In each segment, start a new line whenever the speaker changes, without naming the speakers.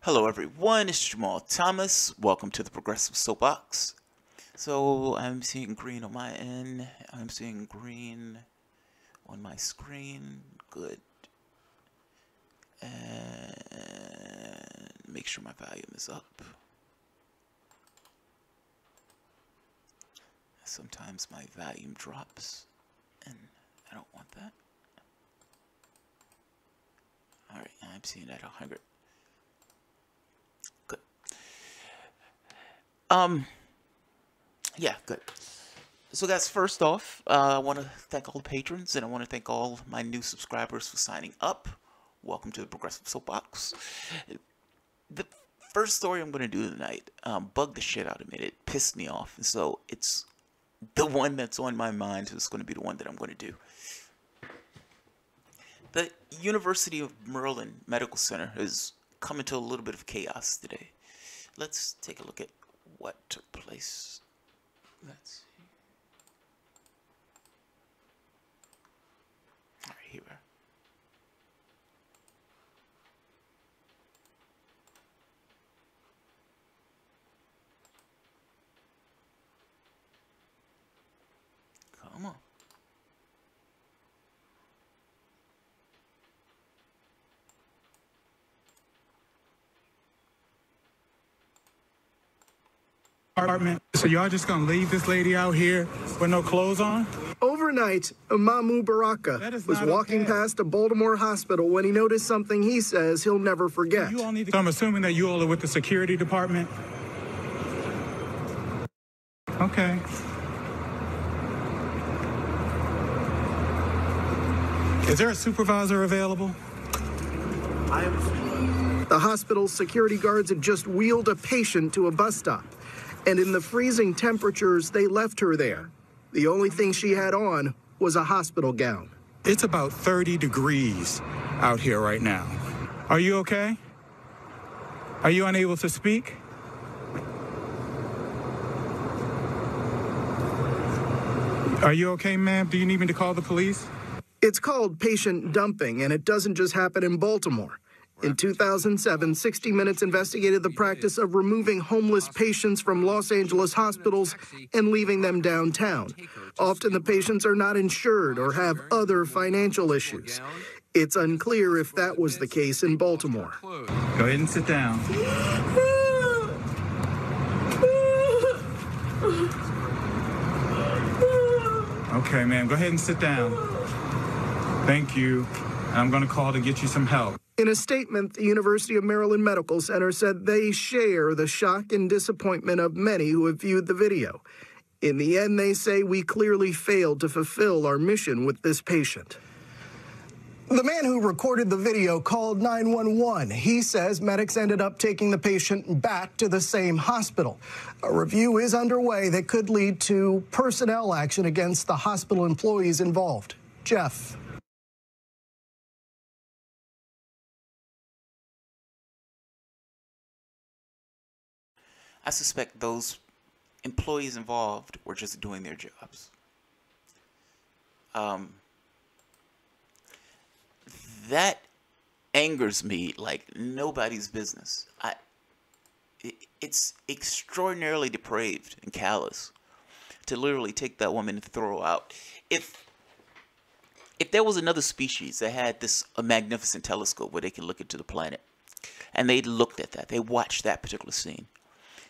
Hello everyone, it's Jamal Thomas. Welcome to the Progressive Soapbox. So I'm seeing green on my end. I'm seeing green on my screen. Good. And make sure my volume is up. Sometimes my volume drops and I don't want that. Alright, I'm seeing that 100. Good. Yeah, good. So guys, first off, I want to thank all the patrons, and I want to thank all my new subscribers for signing up. Welcome to the Progressive Soapbox. The first story I'm going to do tonight bugged the shit out of me. It pissed me off, and so it's the one that's on my mind, so it's going to be the one that I'm going to do. The University of Maryland Medical Center has come into a little bit of chaos today. Let's take a look at what took place. Let's see. All right, here we are. Come on.
Apartment. So y'all just gonna leave this lady out here with no clothes on?
Overnight, Mamu Baraka was walking past a Baltimore hospital when he noticed something he says he'll never forget.
You all need to, so I'm assuming that you all are with the security department? Okay. Is there a supervisor available?
The hospital's security guards had just wheeled a patient to a bus stop, and in the freezing temperatures, they left her there. The only thing she had on was a hospital gown.
It's about 30 degrees out here right now. Are you okay? Are you unable to speak? Are you okay, ma'am? Do you need me to call the police?
It's called patient dumping, and it doesn't just happen in Baltimore. In 2007, 60 Minutes investigated the practice of removing homeless patients from Los Angeles hospitals and leaving them downtown. Often the patients are not insured or have other financial issues. It's unclear if that was the case in Baltimore.
Go ahead and sit down. Okay, ma'am, go ahead and sit down. Thank you. I'm going to call to get you some help.
In a statement, the University of Maryland Medical Center said they share the shock and disappointment of many who have viewed the video. In the end, they say we clearly failed to fulfill our mission with this patient. The man who recorded the video called 911. He says medics ended up taking the patient back to the same hospital. A review is underway that could lead to personnel action against the hospital employees involved. Jeff.
I suspect those employees involved were just doing their jobs. That angers me like nobody's business. It's extraordinarily depraved and callous to literally take that woman and throw her out. If there was another species that had a magnificent telescope where they can look into the planet, and they looked at that, they watched that particular scene,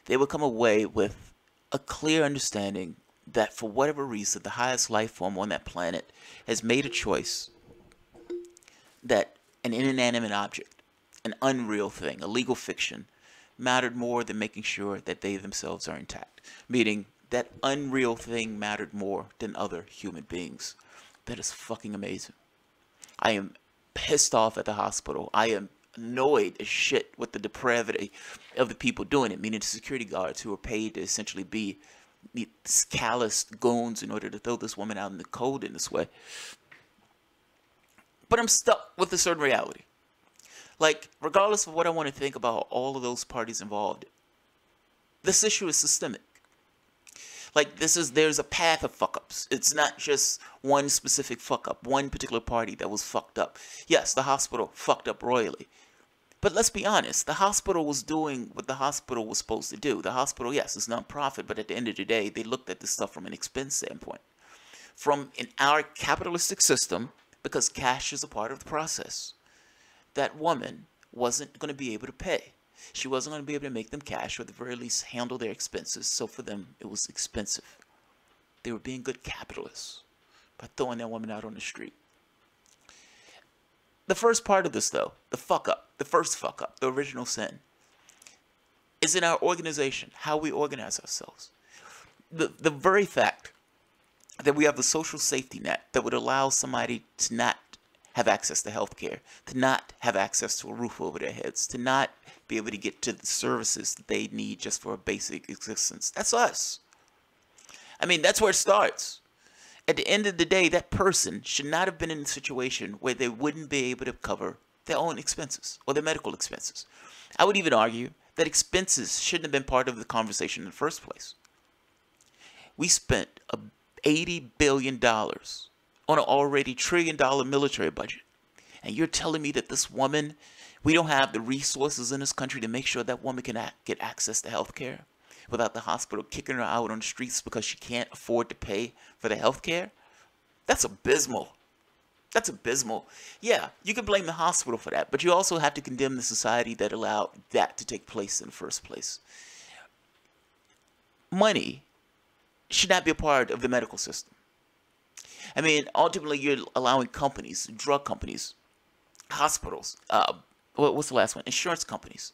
they would come away with a clear understanding that for whatever reason, the highest life form on that planet has made a choice that an inanimate object, an unreal thing, a legal fiction, mattered more than making sure that they themselves are intact. Meaning that unreal thing mattered more than other human beings. That is fucking amazing. I am pissed off at the hospital. I am annoyed as shit with the depravity of the people doing it, meaning the security guards who are paid to essentially be these calloused goons in order to throw this woman out in the cold in this way. But I'm stuck with a certain reality. Like, regardless of what I want to think about all of those parties involved, this issue is systemic. Like, there's a path of fuck-ups. It's not just one specific fuck-up, one particular party that was fucked up. Yes, the hospital fucked up royally. But let's be honest, the hospital was doing what the hospital was supposed to do. The hospital, yes, it's non-profit, but at the end of the day, they looked at this stuff from an expense standpoint. In our capitalistic system, because cash is a part of the process, that woman wasn't going to be able to pay. She wasn't going to be able to make them cash, or at the very least handle their expenses, so for them, it was expensive. They were being good capitalists by throwing that woman out on the street. The first part of this, though, the first fuck up, the original sin, is in our organization, how we organize ourselves. The very fact that we have a social safety net that would allow somebody to not have access to health care, to not have access to a roof over their heads, to not be able to get to the services that they need just for a basic existence. That's us. I mean, that's where it starts. At the end of the day, that person should not have been in a situation where they wouldn't be able to cover their own expenses or their medical expenses. I would even argue that expenses shouldn't have been part of the conversation in the first place. We spent $80 billion on an already $1 trillion military budget. And you're telling me that this woman, we don't have the resources in this country to make sure that woman can get access to health care without the hospital kicking her out on the streets because she can't afford to pay for the health care? That's abysmal. That's abysmal. Yeah, you can blame the hospital for that, but you also have to condemn the society that allowed that to take place in the first place. Money should not be a part of the medical system. I mean, ultimately, you're allowing companies, drug companies, hospitals, what's the last one? Insurance companies,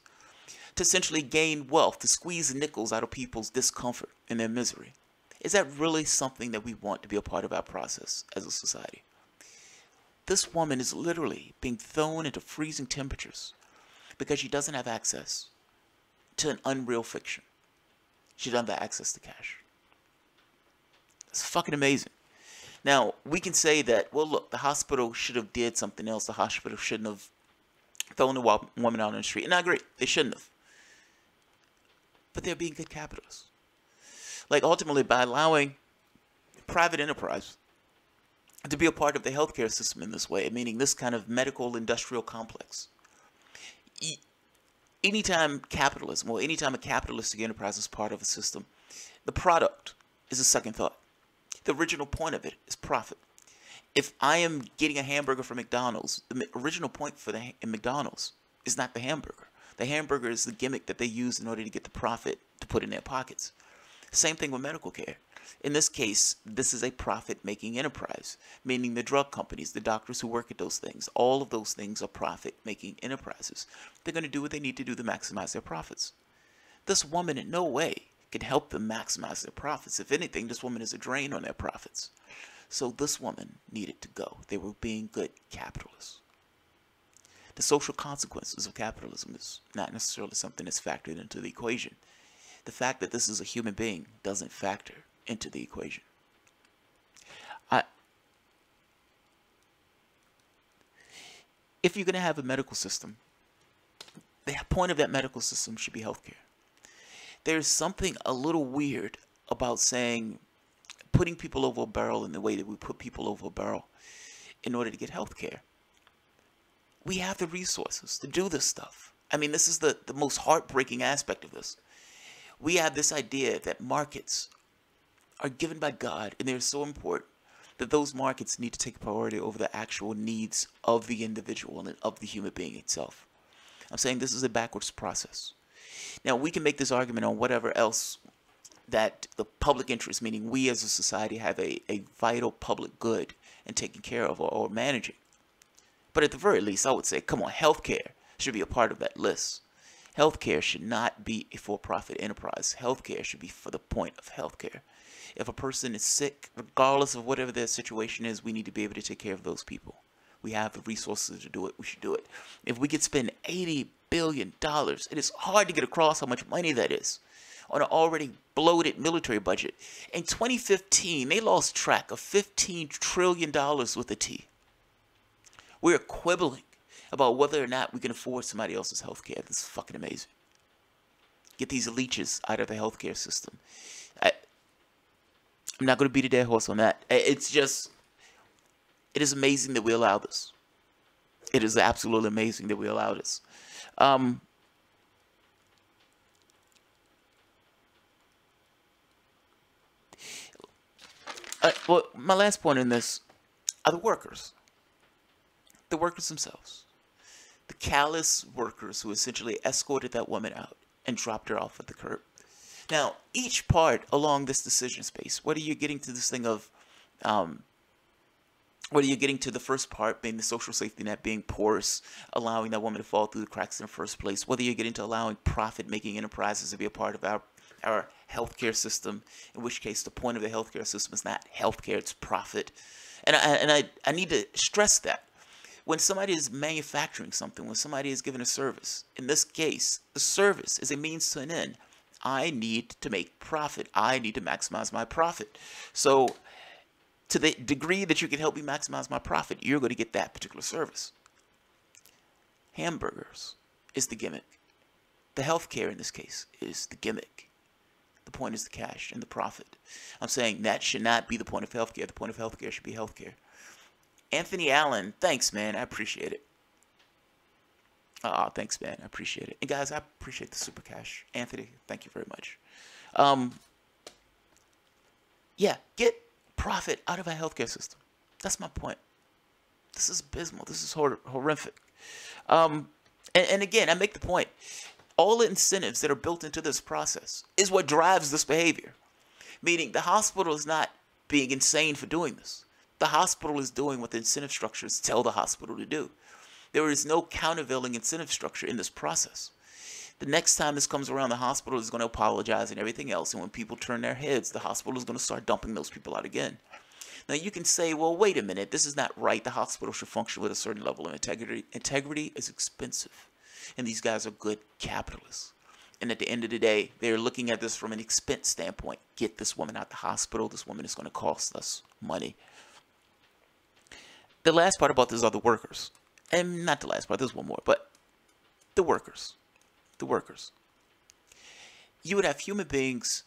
to essentially gain wealth, to squeeze nickels out of people's discomfort and their misery. Is that really something that we want to be a part of our process as a society? This woman is literally being thrown into freezing temperatures because she doesn't have access to an unreal fiction. She doesn't have access to cash. It's fucking amazing. Now, we can say that, well, look, the hospital should have did something else. The hospital shouldn't have thrown the woman out on the street. And I agree, they shouldn't have. But they're being good capitalists. Like, ultimately, by allowing private enterprise to be a part of the healthcare system in this way, meaning this kind of medical industrial complex. Anytime capitalism, or anytime a capitalistic enterprise is part of a system, the product is a second thought. The original point of it is profit. If I am getting a hamburger from McDonald's, the original point for the McDonald's is not the hamburger. The hamburger is the gimmick that they use in order to get the profit to put in their pockets. Same thing with medical care. In this case, this is a profit-making enterprise, meaning the drug companies, the doctors who work at those things, all of those things are profit-making enterprises. They're going to do what they need to do to maximize their profits. This woman in no way can help them maximize their profits. If anything, this woman is a drain on their profits. So this woman needed to go. They were being good capitalists. The social consequences of capitalism is not necessarily something that's factored into the equation. The fact that this is a human being doesn't factor into the equation. If you're going to have a medical system, the point of that medical system should be healthcare. There's something a little weird about saying, putting people over a barrel in the way that we put people over a barrel in order to get healthcare. We have the resources to do this stuff. I mean, this is the most heartbreaking aspect of this. We have this idea that markets are given by God, and they're so important that those markets need to take priority over the actual needs of the individual and of the human being itself. I'm saying this is a backwards process. Now, we can make this argument on whatever else that the public interest, meaning we as a society have a vital public good in taking care of or managing. But at the very least, I would say, come on, healthcare should be a part of that list. Healthcare should not be a for-profit enterprise. Healthcare should be for the point of healthcare. If a person is sick, regardless of whatever their situation is, we need to be able to take care of those people. We have the resources to do it. We should do it. If we could spend $80 billion, it is hard to get across how much money that is on an already bloated military budget. In 2015, they lost track of $15 trillion with a T. We're quibbling about whether or not we can afford somebody else's healthcare. This is fucking amazing. Get these leeches out of the healthcare system. I'm not going to beat a dead horse on that. It's just, it is amazing that we allow this. It is absolutely amazing that we allow this. Um, well, my last point in this are the workers. The workers themselves. The callous workers who essentially escorted that woman out and dropped her off at the curb. Now, each part along this decision space, whether you're getting to this thing of, whether you're getting to the first part being the social safety net being porous, allowing that woman to fall through the cracks in the first place, whether you're getting to allowing profit-making enterprises to be a part of our healthcare system, in which case the point of the healthcare system is not healthcare, it's profit. And I need to stress that. When somebody is manufacturing something, when somebody is giving a service, in this case, the service is a means to an end. I need to make profit. I need to maximize my profit. So to the degree that you can help me maximize my profit, you're going to get that particular service. Hamburgers is the gimmick. The healthcare in this case is the gimmick. The point is the cash and the profit. I'm saying that should not be the point of healthcare. The point of healthcare should be healthcare. Anthony Allen, thanks, man. I appreciate it. Thanks, man. I appreciate it. And guys, I appreciate the super cash. Anthony, thank you very much. Yeah, get profit out of our healthcare system. That's my point. This is abysmal. This is horrific. And again, I make the point. All the incentives that are built into this process is what drives this behavior. Meaning the hospital is not being insane for doing this. The hospital is doing what the incentive structures tell the hospital to do. There is no countervailing incentive structure in this process. The next time this comes around, the hospital is going to apologize and everything else. And when people turn their heads, the hospital is going to start dumping those people out again. Now you can say, well, wait a minute, this is not right. The hospital should function with a certain level of integrity. Integrity is expensive. And these guys are good capitalists. And at the end of the day, they're looking at this from an expense standpoint. Get this woman out the hospital. This woman is going to cost us money. The last part about this are the workers. And not the last part, there's one more, but the workers. The workers. You would have human beings,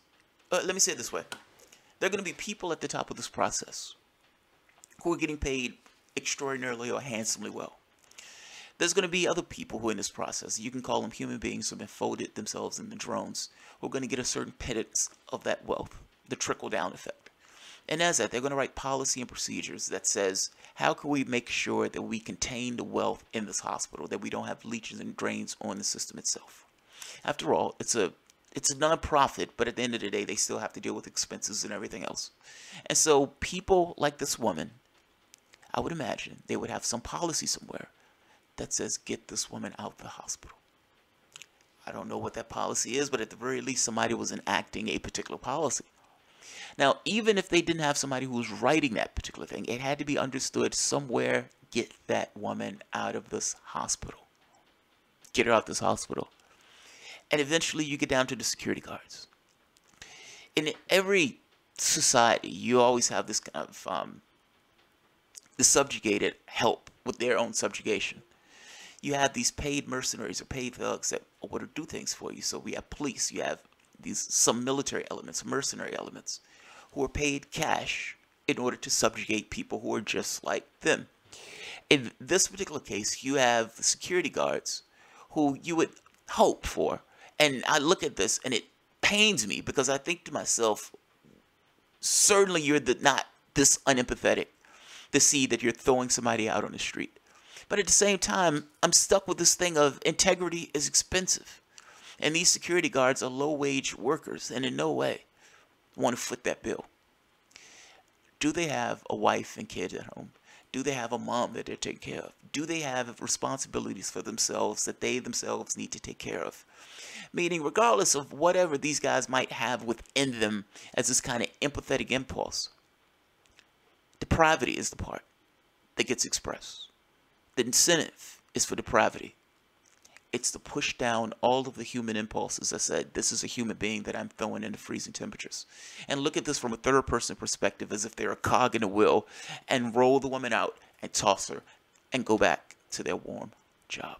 let me say it this way. There are going to be people at the top of this process who are getting paid extraordinarily or handsomely well. There's going to be other people who are in this process, you can call them human beings who have folded themselves in the drones, who are going to get a certain pittance of that wealth, the trickle-down effect. And as that, they're going to write policy and procedures that says, how can we make sure that we contain the wealth in this hospital, that we don't have leeches and drains on the system itself? After all, it's a non-profit, but at the end of the day, they still have to deal with expenses and everything else. And so people like this woman, I would imagine they would have some policy somewhere that says, get this woman out the hospital. I don't know what that policy is, but at the very least, somebody was enacting a particular policy. Now, even if they didn't have somebody who was writing that particular thing, it had to be understood somewhere, get that woman out of this hospital. Get her out of this hospital. And eventually you get down to the security guards. In every society, you always have this kind of the subjugated help with their own subjugation. You have these paid mercenaries or paid thugs that want to do things for you. So we have police, you have some military elements, mercenary elements, who are paid cash in order to subjugate people who are just like them. In this particular case, you have the security guards who you would hope for. And I look at this and it pains me because I think to myself, certainly you're not this unempathetic to see that you're throwing somebody out on the street. But at the same time, I'm stuck with this thing of integrity is expensive. And these security guards are low-wage workers and in no way want to foot that bill. Do they have a wife and kids at home? Do they have a mom that they're taking care of? Do they have responsibilities for themselves that they themselves need to take care of? Meaning, regardless of whatever these guys might have within them as this kind of empathetic impulse, depravity is the part that gets expressed. The incentive is for depravity. It's to push down all of the human impulses. I said, this is a human being that I'm throwing into freezing temperatures. And look at this from a third-person perspective as if they're a cog in a wheel and roll the woman out and toss her and go back to their warm job.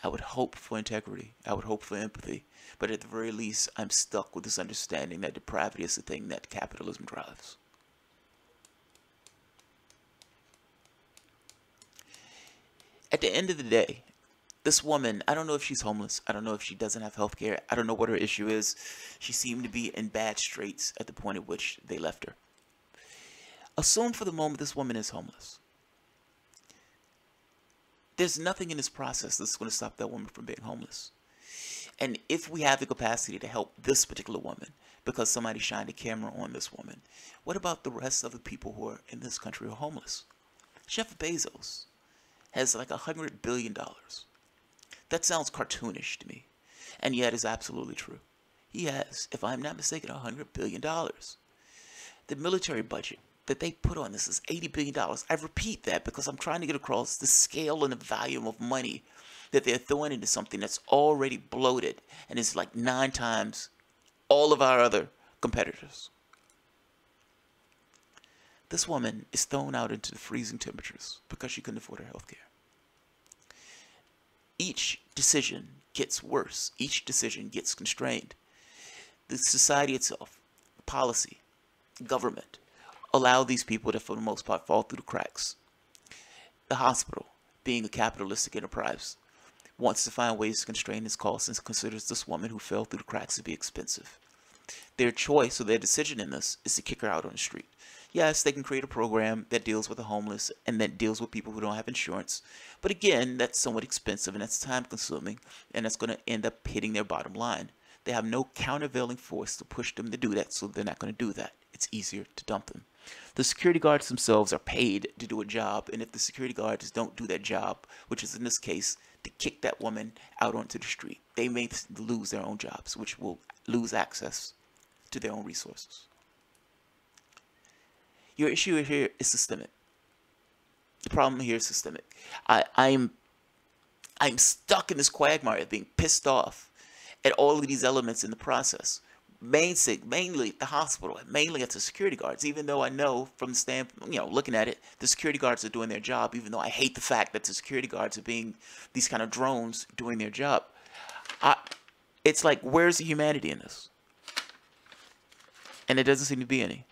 I would hope for integrity. I would hope for empathy. But at the very least, I'm stuck with this understanding that depravity is the thing that capitalism drives. At the end of the day, this woman, I don't know if she's homeless. I don't know if she doesn't have health care. I don't know what her issue is. She seemed to be in bad straits at the point at which they left her. Assume for the moment this woman is homeless. There's nothing in this process that's going to stop that woman from being homeless. And if we have the capacity to help this particular woman because somebody shined a camera on this woman, what about the rest of the people who are in this country who are homeless? Jeff Bezos has like $100 billion. That sounds cartoonish to me, and yet is absolutely true. He has, if I'm not mistaken, $100 billion. The military budget that they put on this is $80 billion. I repeat that because I'm trying to get across the scale and the volume of money that they're throwing into something that's already bloated and is like 9 times all of our other competitors. This woman is thrown out into the freezing temperatures because she couldn't afford her health care. Each decision gets worse. Each decision gets constrained. The society itself, policy, government, allow these people to, for the most part, fall through the cracks. The hospital, being a capitalistic enterprise, wants to find ways to constrain its costs and considers this woman who fell through the cracks to be expensive. Their choice or their decision in this is to kick her out on the street. Yes, they can create a program that deals with the homeless and that deals with people who don't have insurance. But again, that's somewhat expensive and that's time consuming and that's going to end up hitting their bottom line. They have no countervailing force to push them to do that, so they're not going to do that. It's easier to dump them. The security guards themselves are paid to do a job, and if the security guards don't do that job, which is in this case to kick that woman out onto the street, they may lose their own jobs, which will lose access to their own resources. Your issue here is systemic. The problem here is systemic. I'm stuck in this quagmire of being pissed off at all of these elements in the process. Mainly at the hospital, mainly at the security guards, even though I know from the standpoint, looking at it, the security guards are doing their job, even though I hate the fact that the security guards are being these kind of drones doing their job. It's like, where's the humanity in this? And there doesn't seem to be any.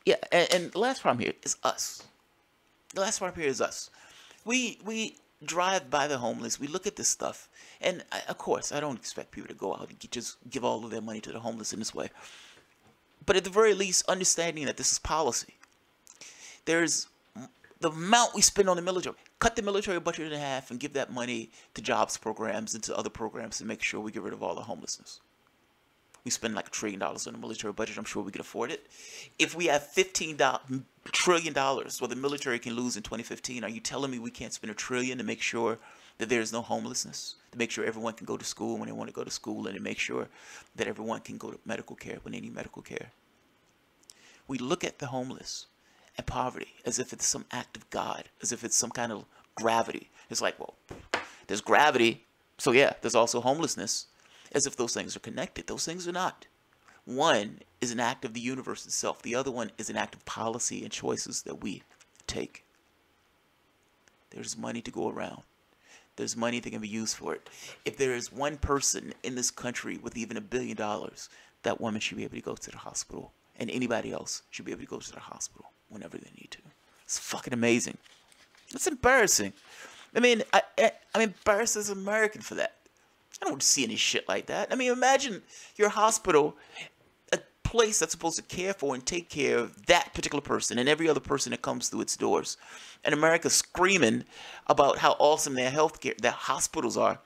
Yeah, and the last problem here is us. The last problem here is us. We drive by the homeless, we look at this stuff, and of course, I don't expect people to go out and just give all of their money to the homeless in this way. But at the very least, understanding that this is policy. There's the amount we spend on the military. Cut the military budget in half and give that money to jobs programs and to other programs to make sure we get rid of all the homelessness. We spend like $1 trillion on the military budget. I'm sure we can afford it. If we have $15 trillion what the military can lose in 2015, are you telling me we can't spend $1 trillion to make sure that there is no homelessness? To make sure everyone can go to school when they want to go to school, and to make sure that everyone can go to medical care when they need medical care? We look at the homeless and poverty as if it's some act of God, as if it's some kind of gravity. It's like, well, there's gravity, so yeah, there's also homelessness. As if those things are connected. Those things are not. One is an act of the universe itself. The other one is an act of policy and choices that we take. There's money to go around. There's money that can be used for it. If there is one person in this country with even $1 billion, that woman should be able to go to the hospital. And anybody else should be able to go to the hospital whenever they need to. It's fucking amazing. It's embarrassing. I mean, I'm embarrassed as an American for that. I don't see any shit like that. I mean, imagine your hospital, a place that's supposed to care for and take care of that particular person and every other person that comes through its doors. And America screaming about how awesome their healthcare, their hospitals are.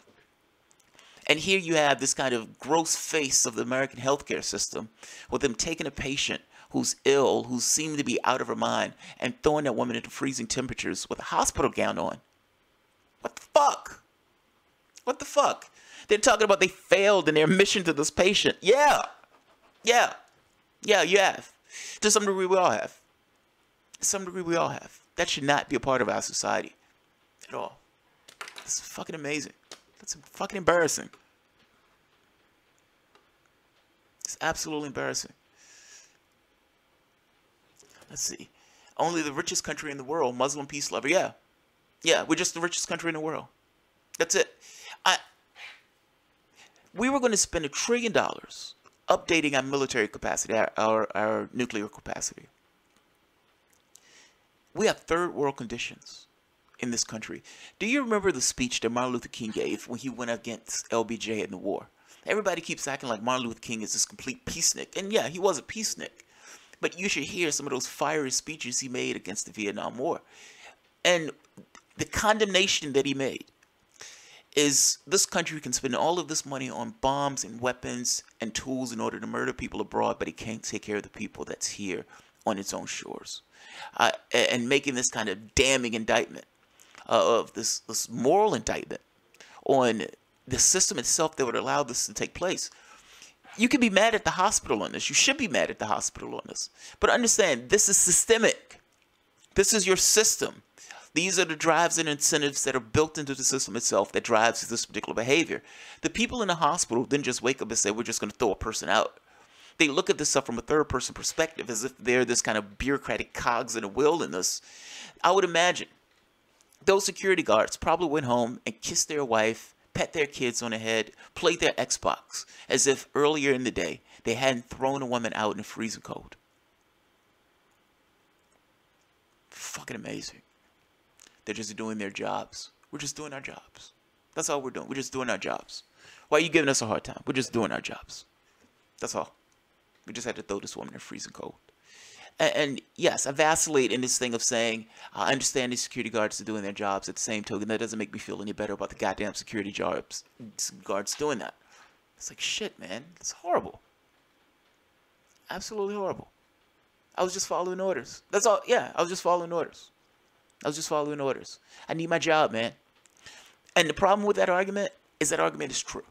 And here you have this kind of gross face of the American healthcare system with them taking a patient who's ill, who seemed to be out of her mind, and throwing that woman into freezing temperatures with a hospital gown on. What the fuck? What the fuck? They're talking about they failed in their mission to this patient. Yeah, you have. To some degree, we all have. To some degree, we all have. That should not be a part of our society at all. It's fucking amazing. That's fucking embarrassing. It's absolutely embarrassing. Let's see. Only the richest country in the world, Muslim peace lover. Yeah, we're just the richest country in the world. That's it. We were going to spend $1 trillion updating our military capacity, our nuclear capacity. We have third world conditions in this country. Do you remember the speech that Martin Luther King gave when he went against LBJ in the war? Everybody keeps acting like Martin Luther King is this complete peacenik. And yeah, he was a peacenik. But you should hear some of those fiery speeches he made against the Vietnam War. And the condemnation that he made is this country can spend all of this money on bombs and weapons and tools in order to murder people abroad, but it can't take care of the people that's here on its own shores. And making this kind of damning indictment of this moral indictment on the system itself that would allow this to take place. You can be mad at the hospital on this. You should be mad at the hospital on this. But understand, this is systemic. This is your system. These are the drives and incentives that are built into the system itself that drives this particular behavior. The people in the hospital didn't just wake up and say, we're just going to throw a person out. They look at this stuff from a third-person perspective as if they're this kind of bureaucratic cogs in a wheel in this. I would imagine those security guards probably went home and kissed their wife, pet their kids on the head, played their Xbox, as if earlier in the day they hadn't thrown a woman out in the freezing cold. Fucking amazing. They're just doing their jobs. We're just doing our jobs. That's all we're doing. We're just doing our jobs. Why are you giving us a hard time? We're just doing our jobs. That's all. We just had to throw this woman in the freezing cold. And yes, I vacillate in this thing of saying, I understand these security guards are doing their jobs. At the same token, that doesn't make me feel any better about the goddamn security guards doing that. It's like, shit, man. It's horrible. Absolutely horrible. I was just following orders. That's all. Yeah, I was just following orders. I need my job, man. And the problem with that argument is that argument is true.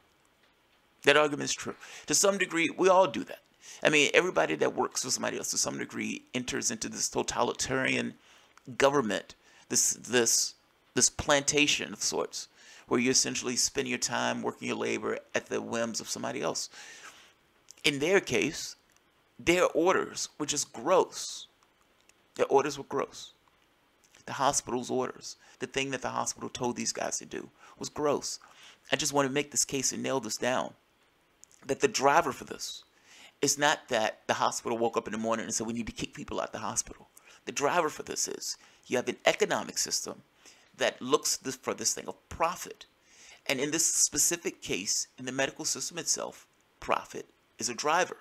That argument is true. To some degree, we all do that. I mean, everybody that works for somebody else to some degree enters into this totalitarian government, this plantation of sorts, where you essentially spend your time working your labor at the whims of somebody else. In their case, their orders were just gross. Their orders were gross. The hospital's orders, the thing that the hospital told these guys to do, was gross. I just want to make this case and nail this down. That the driver for this is not that the hospital woke up in the morning and said we need to kick people out of the hospital. The driver for this is you have an economic system that looks for this thing of profit. And in this specific case, in the medical system itself, profit is a driver.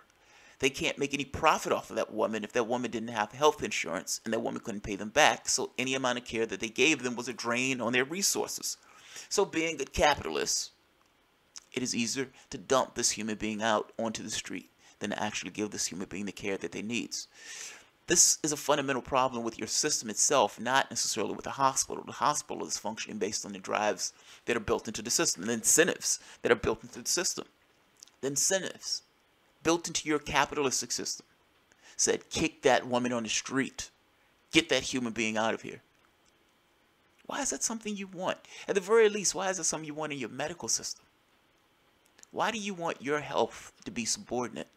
They can't make any profit off of that woman if that woman didn't have health insurance and that woman couldn't pay them back. So any amount of care that they gave them was a drain on their resources. So being good capitalists, it is easier to dump this human being out onto the street than to actually give this human being the care that they needs. This is a fundamental problem with your system itself, not necessarily with the hospital. The hospital is functioning based on the drives that are built into the system, the incentives that are built into the system. The incentives built into your capitalistic system said, kick that woman on the street. Get that human being out of here. Why is that something you want? At the very least, why is that something you want in your medical system? Why do you want your health to be subordinate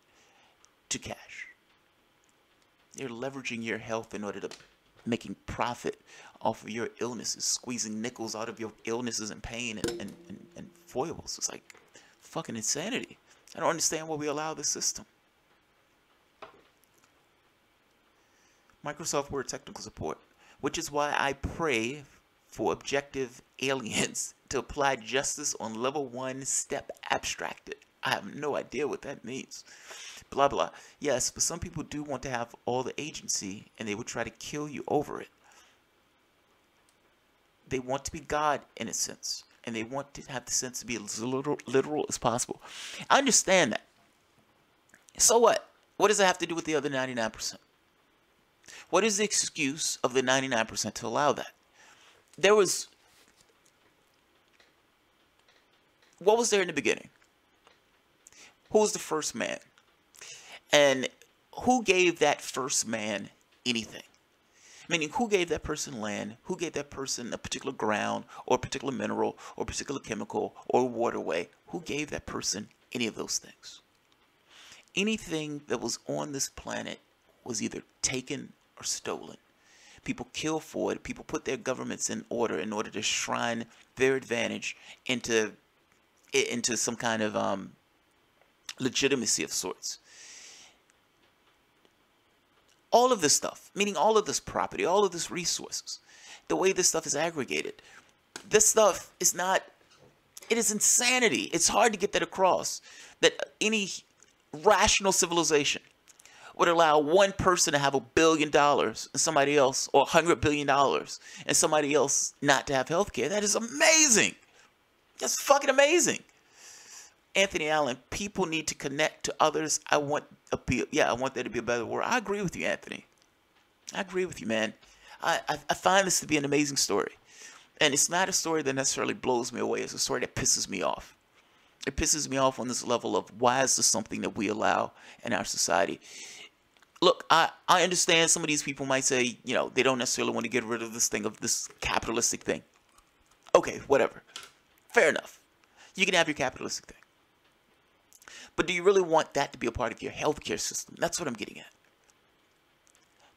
to cash? You're leveraging your health in order to making profit off of your illnesses, squeezing nickels out of your illnesses and pain and foibles. It's like fucking insanity. I don't understand why we allow this system. Microsoft Word technical support, which is why I pray for objective aliens to apply justice on level 1 step abstracted. I have no idea what that means. Blah, blah. Yes, but some people do want to have all the agency and they would try to kill you over it. They want to be God in a sense. And they want to have the sense to be as literal as possible. I understand that. So what? What does it have to do with the other 99%? What is the excuse of the 99% to allow that? What was there in the beginning? Who was the first man? And who gave that first man anything? Meaning, who gave that person land? Who gave that person a particular ground or a particular mineral or a particular chemical or waterway? Who gave that person any of those things? Anything that was on this planet was either taken or stolen. People kill for it. People put their governments in order to shrine their advantage into some kind of legitimacy of sorts. All of this stuff, meaning all of this property, all of this resources, the way this stuff is aggregated, this stuff is not, it is insanity. It's hard to get that across, that any rational civilization would allow one person to have $1 billion and somebody else, or $100 billion and somebody else not to have health care. That is amazing. That's fucking amazing. Anthony Allen, people need to connect to others. I want there to be a better world. I agree with you, Anthony. I agree with you, man. I find this to be an amazing story. And it's not a story that necessarily blows me away. It's a story that pisses me off. It pisses me off on this level of, why is this something that we allow in our society? Look, I understand some of these people might say, you know, they don't necessarily want to get rid of this thing, of this capitalistic thing. Okay, whatever. Fair enough. You can have your capitalistic thing. But do you really want that to be a part of your healthcare system? That's what I'm getting at.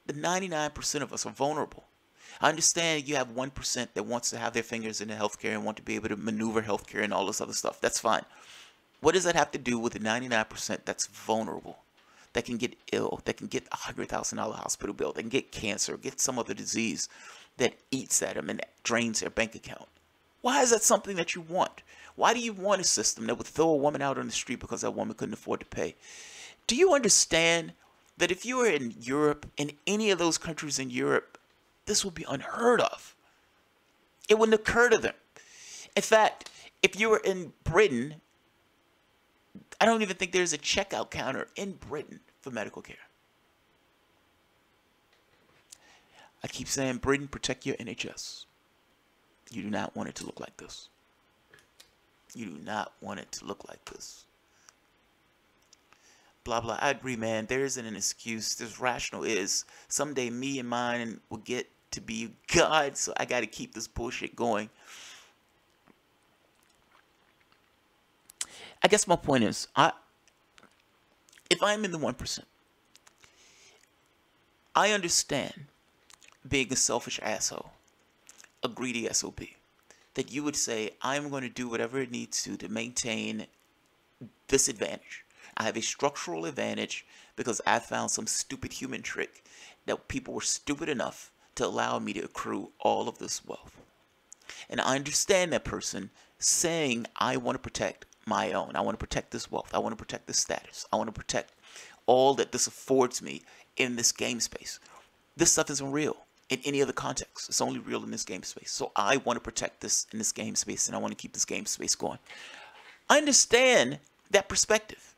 The 99% of us are vulnerable. I understand you have 1% that wants to have their fingers in the healthcare and want to be able to maneuver healthcare and all this other stuff. That's fine. What does that have to do with the 99% that's vulnerable, that can get ill, that can get a $100,000 hospital bill, that can get cancer, get some other disease that eats at them and drains their bank account? Why is that something that you want? Why do you want a system that would throw a woman out on the street because that woman couldn't afford to pay? Do you understand that if you were in Europe, in any of those countries in Europe, this would be unheard of? It wouldn't occur to them. In fact, if you were in Britain, I don't even think there's a checkout counter in Britain for medical care. I keep saying, Britain, protect your NHS. You do not want it to look like this. You do not want it to look like this. Blah, blah. I agree, man. There isn't an excuse. This rational is. Someday me and mine will get to be God, so I got to keep this bullshit going. I guess my point is, if I'm in the 1%, I understand being a selfish asshole, a greedy SOB, that you would say, I'm going to do whatever it needs to maintain this advantage. I have a structural advantage because I found some stupid human trick that people were stupid enough to allow me to accrue all of this wealth. And I understand that person saying, I want to protect my own. I want to protect this wealth. I want to protect this status. I want to protect all that this affords me in this game space. This stuff isn't real in any other context. It's only real in this game space. So I want to protect this in this game space, and I want to keep this game space going. I understand that perspective.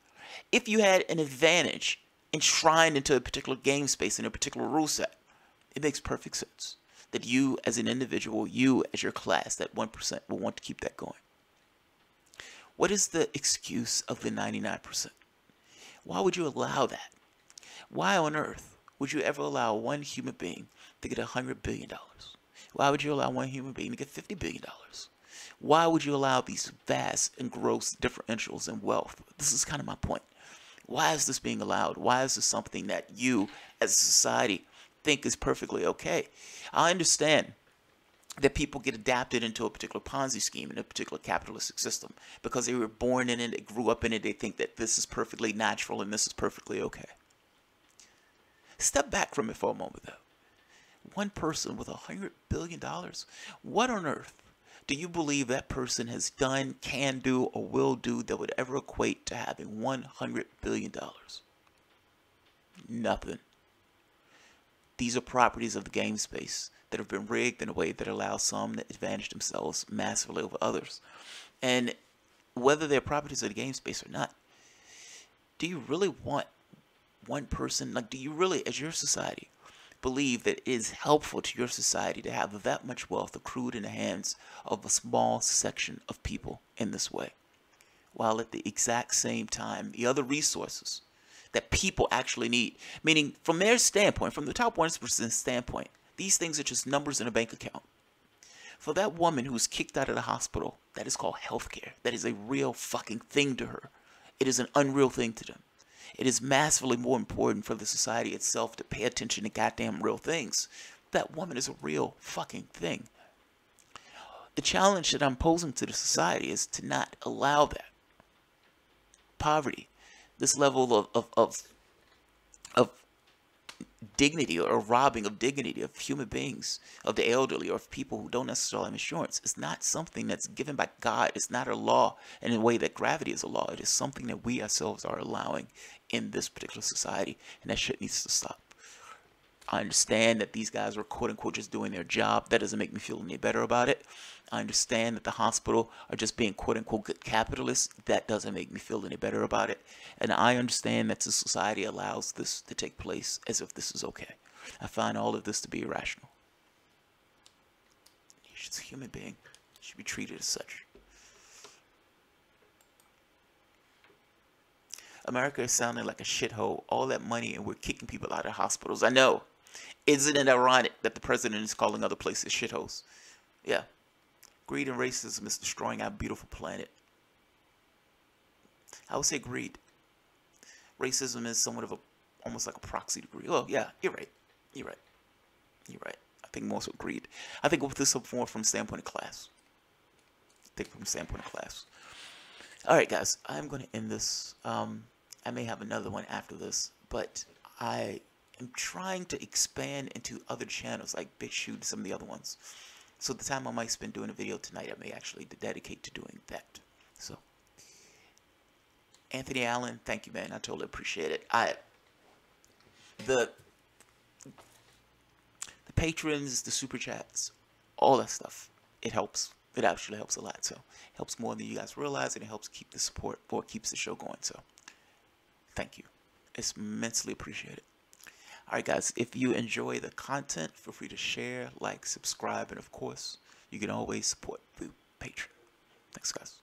If you had an advantage enshrined into a particular game space, in a particular rule set, it makes perfect sense that you as an individual, you as your class, that 1% will want to keep that going. What is the excuse of the 99%? Why would you allow that? Why on earth would you ever allow one human being to get $100 billion? Why would you allow one human being to get $50 billion? Why would you allow these vast and gross differentials in wealth? This is kind of my point. Why is this being allowed? Why is this something that you as a society think is perfectly okay? I understand that people get adapted into a particular Ponzi scheme in a particular capitalistic system because they were born in it, they grew up in it, they think that this is perfectly natural and this is perfectly okay. Step back from it for a moment though. One person with $100 billion, what on earth do you believe that person has done, can do, or will do that would ever equate to having $100 billion? Nothing. These are properties of the game space that have been rigged in a way that allows some to advantage themselves massively over others. And whether they're properties of the game space or not, do you really want one person, like do you really, as your society, believe that it is helpful to your society to have that much wealth accrued in the hands of a small section of people in this way, while at the exact same time the other resources that people actually need, meaning from their standpoint, from the top 1% standpoint, these things are just numbers in a bank account. For that woman who's kicked out of the hospital, that is called healthcare. That is a real fucking thing to her. It is an unreal thing to them. It is massively more important for the society itself to pay attention to goddamn real things. That woman is a real fucking thing. The challenge that I'm posing to the society is to not allow that. Poverty, this level of dignity, or robbing of dignity of human beings, of the elderly, or of people who don't necessarily have insurance. It's not something that's given by God. It's not a law in a way that gravity is a law. It is something that we ourselves are allowing in this particular society, and that shit needs to stop. I understand that these guys are quote unquote just doing their job. That doesn't make me feel any better about it. I understand that the hospital are just being quote unquote good capitalists. That doesn't make me feel any better about it. And I understand that the society allows this to take place as if this is okay. I find all of this to be irrational. He's just a human being. He should be treated as such. America is sounding like a shithole. All that money, and we're kicking people out of hospitals. I know. Isn't it ironic that the president is calling other places shitholes? Yeah. Greed and racism is destroying our beautiful planet. I would say greed. Racism is somewhat of almost like a proxy to greed. Oh, yeah, you're right. You're right. You're right. I think more so greed. I think with this more from the standpoint of class. All right, guys. I'm going to end this. I may have another one after this, but I am trying to expand into other channels like BitChute and some of the other ones. So the time I might spend doing a video tonight, I may actually dedicate to doing that. So, Anthony Allen, thank you, man. I totally appreciate it. The patrons, the super chats, all that stuff, it helps. It actually helps a lot. So, it helps more than you guys realize, and it helps keep the support, or keeps the show going. So, thank you. It's immensely appreciated. Alright guys, if you enjoy the content, feel free to share, like, subscribe, and of course, you can always support through Patreon. Thanks guys.